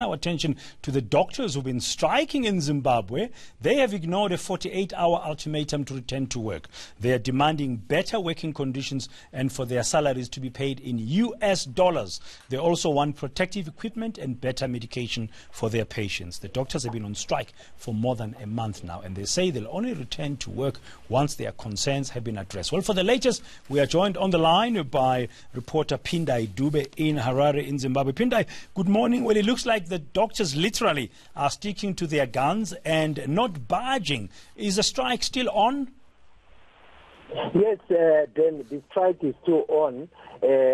Our attention to the doctors who've been striking in Zimbabwe. They have ignored a 48-hour ultimatum to return to work. They are demanding better working conditions and for their salaries to be paid in US dollars. They also want protective equipment and better medication for their patients. The doctors have been on strike for more than a month now, and they say they'll only return to work once their concerns have been addressed. Well, for the latest, we are joined on the line by reporter Pindai Dube in Harare in Zimbabwe. Pindai, good morning. Well, it looks like the doctors literally are sticking to their guns and not budging. Is the strike still on? Yes, then the strike is still on,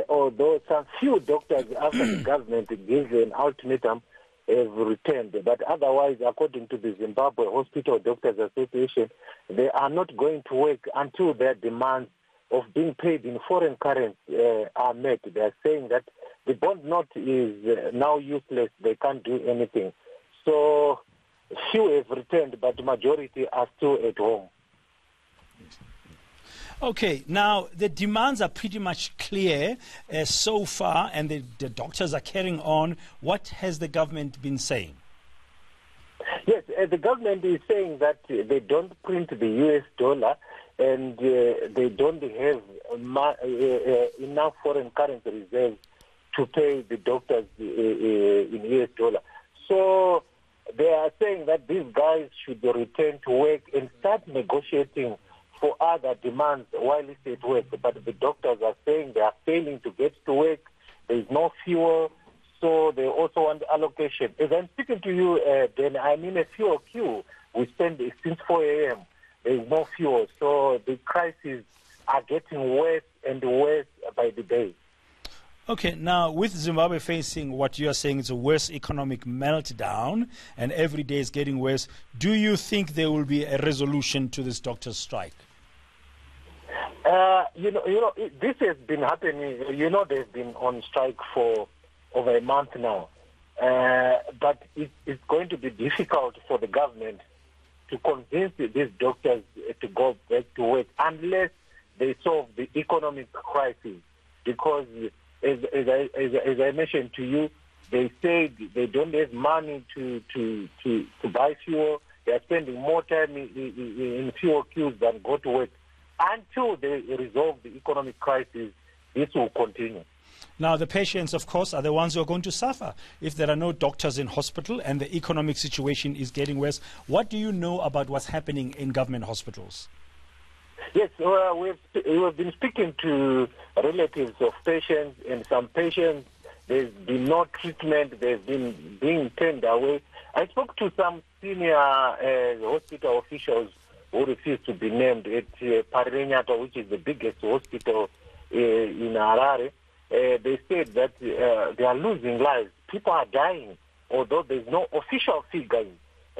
although some few doctors after the government gives an ultimatum have returned. But otherwise, according to the Zimbabwe Hospital Doctors Association, they are not going to work until their demands of being paid in foreign currency are met. They are saying that the bond note is now useless. They can't do anything. So few have returned, but the majority are still at home. Okay, now the demands are pretty much clear so far, and the doctors are carrying on. What has the government been saying? Yes, the government is saying that they don't print the US dollar and they don't have enough foreign currency reserves to pay the doctors in US dollar. So they are saying that these guys should return to work and start negotiating for other demands while it's at work. But the doctors are saying they are failing to get to work. There is no fuel, so they also want allocation. As I'm speaking to you, then I'm in a fuel queue. We spend since 4 a.m. There is no fuel, so the crises are getting worse and worse by the day. Okay, now with Zimbabwe facing what you are saying is a worse economic meltdown and every day is getting worse, do you think there will be a resolution to this doctor's strike? This has been happening. They've been on strike for over a month now. But it's going to be difficult for the government to convince these doctors to go back to work unless they solve the economic crisis. Because as I mentioned to you, they say they don't have money to buy fuel. They are spending more time in fuel queues than go to work. Until they resolve the economic crisis, this will continue. Now, the patients, of course, are the ones who are going to suffer if there are no doctors in hospital and the economic situation is getting worse. What do you know about what's happening in government hospitals? Yes, we've been speaking to relatives of patients, and some patients, there's been no treatment, they've been being turned away. I spoke to some senior hospital officials who refused to be named at Parenyato, which is the biggest hospital in Harare. They said that they are losing lives. People are dying, although there's no official figures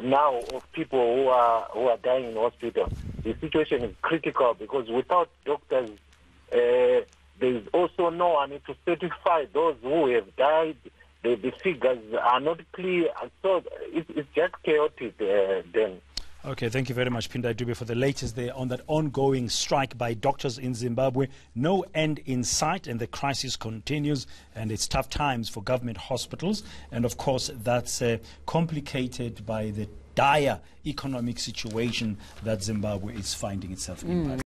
now of people who are dying in hospital. The situation is critical because without doctors, there is also no one to certify those who have died. The figures are not clear, so it's just chaotic then. Okay, thank you very much, Pindai Dube, for the latest there on that ongoing strike by doctors in Zimbabwe. No end in sight, and the crisis continues, and it's tough times for government hospitals. And, of course, that's complicated by the dire economic situation that Zimbabwe is finding itself in.